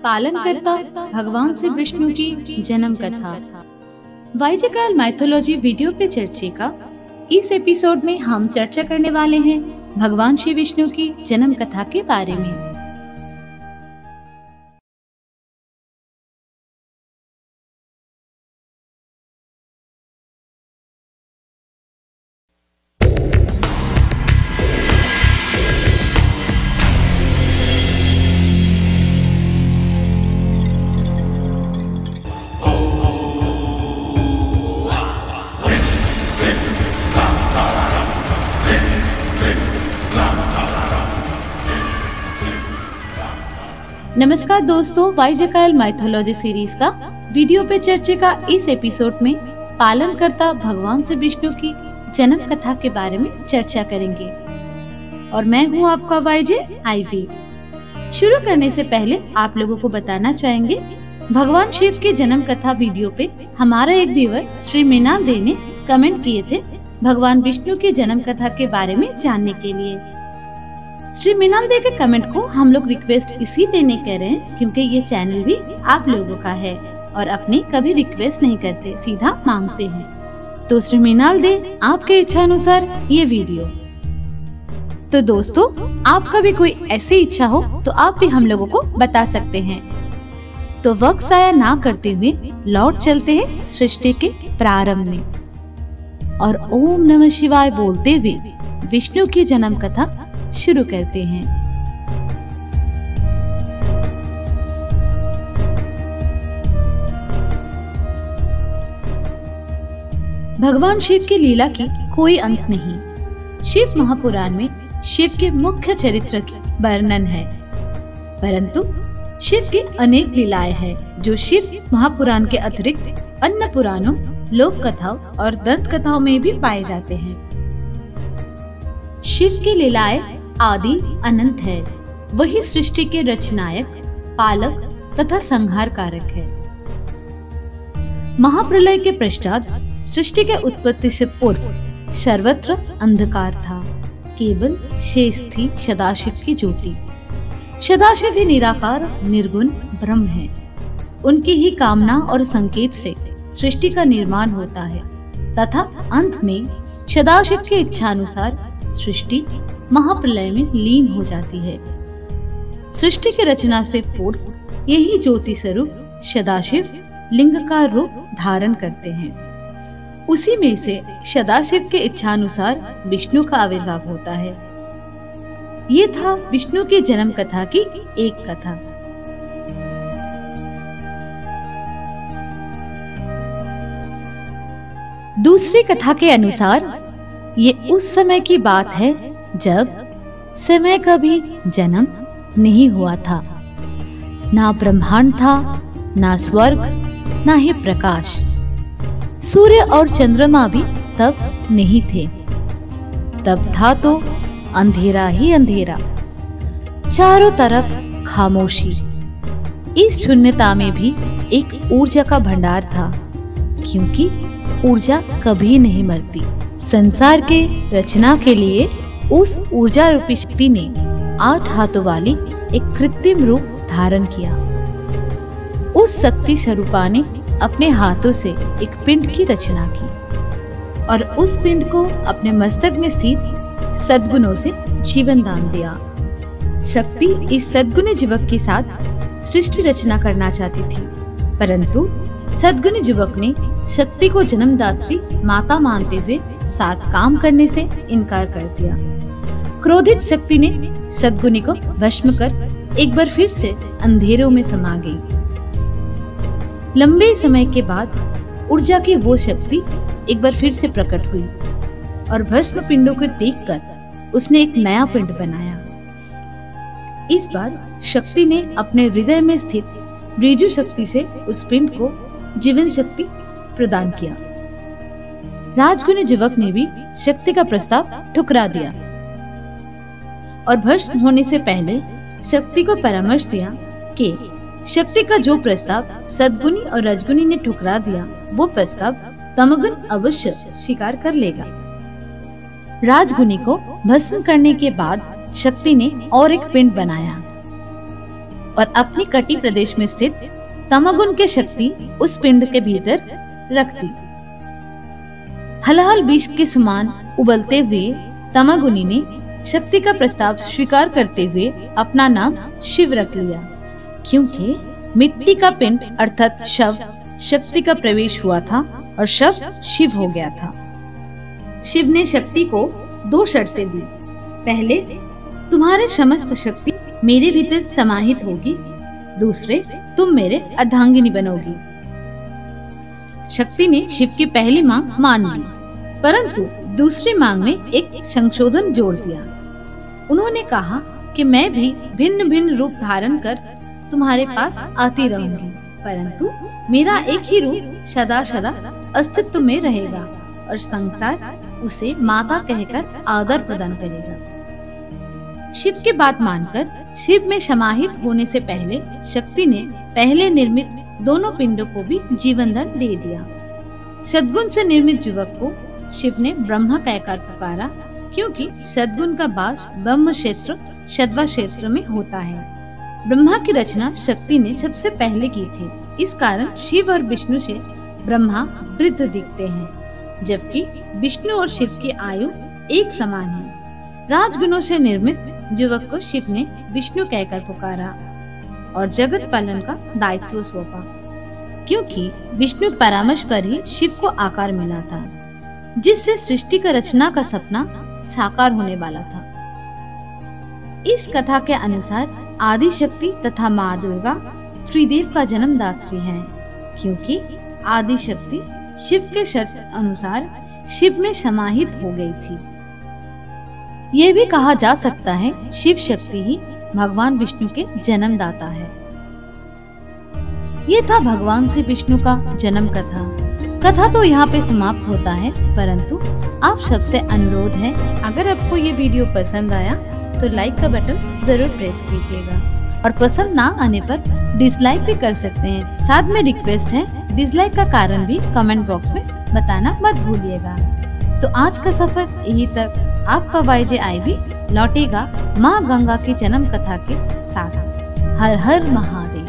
पालन करता भगवान श्री विष्णु की जन्म कथा। वाइजिकल माइथोलॉजी वीडियो पे चर्चा का इस एपिसोड में हम चर्चा करने वाले हैं भगवान श्री विष्णु की जन्म कथा के बारे में। नमस्कार दोस्तों, वाइजिकल माइथोलॉजी सीरीज का वीडियो पे चर्चा का इस एपिसोड में पालन करता भगवान श्री विष्णु की जन्म कथा के बारे में चर्चा करेंगे और मैं हूँ आपका वाइजे आईवी। शुरू करने से पहले आप लोगों को बताना चाहेंगे, भगवान शिव की जन्म कथा वीडियो पे हमारा एक व्यूअर श्री मीना दे ने कमेंट किए थे भगवान विष्णु की जन्म कथा के बारे में जानने के लिए। श्री मीना दे के कमेंट को हम लोग रिक्वेस्ट इसीलिए नहीं कर रहे हैं क्योंकि ये चैनल भी आप लोगों का है और अपनी कभी रिक्वेस्ट नहीं करते, सीधा मांगते हैं। तो श्री मीना दे, आपके इच्छा अनुसार ये वीडियो। तो दोस्तों, आपका भी कोई ऐसी इच्छा हो तो आप भी हम लोगों को बता सकते हैं। तो वक्त जाया ना करते हुए लौट चलते हैं सृष्टि के प्रारंभ में और ओम नमः शिवाय बोलते हुए विष्णु की जन्म कथा शुरू करते हैं। भगवान शिव की लीला की कोई अंत नहीं। शिव महापुराण में शिव के मुख्य चरित्र की वर्णन है, परंतु शिव की अनेक लीलाएं हैं जो शिव महापुराण के अतिरिक्त अन्य पुराणों, लोक कथाओं और दंत कथाओं में भी पाए जाते हैं। शिव की लीलाएं आदि अनंत है। वही सृष्टि के रचनायक, पालक तथा संहार कारक है। महाप्रलय के पश्चात सृष्टि के उत्पत्ति से पूर्व सर्वत्र अंधकार था। केवल शेष थी सदाशिव की ज्योति। सदाशिव ही निराकार निर्गुण ब्रह्म है। उनकी ही कामना और संकेत से सृष्टि का निर्माण होता है तथा अंत में सदाशिव की इच्छा अनुसार सृष्टि महाप्रलय में लीन हो जाती है। सृष्टि की रचना से पूर्व यही ज्योति स्वरूप सदाशिव लिंग का रूप धारण करते हैं। उसी में से सदाशिव के इच्छानुसार विष्णु का आविर्भाव होता है। ये था विष्णु की जन्म कथा की एक कथा। दूसरी कथा के अनुसार ये उस समय की बात है जब समय का भी जन्म नहीं हुआ था। ना ब्रह्मांड था, ना स्वर्ग, ना ही प्रकाश। सूर्य और चंद्रमा भी तब नहीं थे। तब था तो अंधेरा ही अंधेरा, चारों तरफ खामोशी। इस शून्यता में भी एक ऊर्जा का भंडार था, क्योंकि ऊर्जा कभी नहीं मरती। संसार के रचना के लिए उस ऊर्जा रूपी शक्ति ने 8 हाथों वाली एक कृत्रिम रूप धारण किया। उस शक्ति स्वरूपा ने अपने हाथों से एक पिंड की रचना की और उस पिंड को अपने मस्तक में स्थित सद्गुणों से जीवन दान दिया। शक्ति इस सद्गुणी युवक के साथ सृष्टि रचना करना चाहती थी, परंतु सद्गुणी युवक ने शक्ति को जन्मदात्री माता मानते हुए साथ काम करने से इनकार कर दिया। क्रोधित शक्ति ने सद्गुणी को भस्म कर एक बार फिर से अंधेरों में समा गई। लंबे समय के बाद ऊर्जा की वो शक्ति एक बार फिर से प्रकट हुई और भस्म पिंडों को देखकर उसने एक नया पिंड बनाया। इस बार शक्ति ने अपने हृदय में स्थित ऋजु शक्ति से उस पिंड को जीवन शक्ति प्रदान किया। राजगुणी युवक ने भी शक्ति का प्रस्ताव ठुकरा दिया और भस्म होने से पहले शक्ति को परामर्श दिया कि शक्ति का जो प्रस्ताव सद्गुणी और रजगुणी ने ठुकरा दिया, वो प्रस्ताव तमगुण अवश्य स्वीकार कर लेगा। राजगुणी को भस्म करने के बाद शक्ति ने और एक पिंड बनाया और अपनी कटी प्रदेश में स्थित तमोगुण की शक्ति उस पिंड के भीतर रख दी। हलाहल विष के समान उबलते हुए तमोगुनी ने शक्ति का प्रस्ताव स्वीकार करते हुए अपना नाम शिव रख लिया, क्योंकि मिट्टी का पिंड अर्थात शव शक्ति का प्रवेश हुआ था और शव शिव हो गया था। शिव ने शक्ति को 2 शर्तें दी। पहले, तुम्हारे समस्त शक्ति मेरे भीतर समाहित होगी। दूसरे, तुम मेरे अर्धांगिनी बनोगी। शक्ति ने शिव की पहली मांग मान ली, परंतु दूसरी मांग में एक संशोधन जोड़ दिया। उन्होंने कहा कि मैं भी भिन्न भिन्न रूप धारण कर तुम्हारे पास आती रहूंगी, परंतु मेरा एक ही रूप सदा सदा अस्तित्व में रहेगा और संसार उसे माता कहकर आदर प्रदान करेगा। शिव की बात मानकर शिव में समाहित होने से पहले शक्ति ने पहले निर्मित दोनों पिंडों को भी जीवन दान दे दिया। सद्गुण से निर्मित युवक को शिव ने ब्रह्मा कहकर पुकारा, क्योंकि सद्गुण का वास ब्रह्म क्षेत्र सद्वा क्षेत्र में होता है। ब्रह्मा की रचना शक्ति ने सबसे पहले की थी। इस कारण शिव और विष्णु से ब्रह्मा वृद्ध दिखते हैं, जबकि विष्णु और शिव की आयु एक समान है। राजगुणों से निर्मित युवक को शिव ने विष्णु कहकर पुकारा और जगत पालन का दायित्व सौंपा, क्योंकि विष्णु परामर्श पर ही शिव को आकार मिला था, जिससे सृष्टि का रचना का सपना साकार होने वाला था। इस कथा के अनुसार आदि शक्ति तथा माँ दुर्गा त्रिदेव का जन्मदात्री है, क्योंकि आदि शक्ति शिव के शर्त अनुसार शिव में समाहित हो गई थी। ये भी कहा जा सकता है शिव शक्ति ही भगवान विष्णु के जन्मदाता है। ये था भगवान श्री विष्णु का जन्म कथा। कथा तो यहाँ पे समाप्त होता है, परंतु आप सबसे अनुरोध है, अगर आपको ये वीडियो पसंद आया तो लाइक का बटन जरूर प्रेस कीजिएगा और पसंद ना आने पर डिसलाइक भी कर सकते हैं। साथ में रिक्वेस्ट है, डिसलाइक का कारण भी कमेंट बॉक्स में बताना मत भूलिएगा। तो आज का सफर यही तक। आपका YJIV लौटेगा माँ गंगा की जन्म कथा के साथ। हर हर महादेव।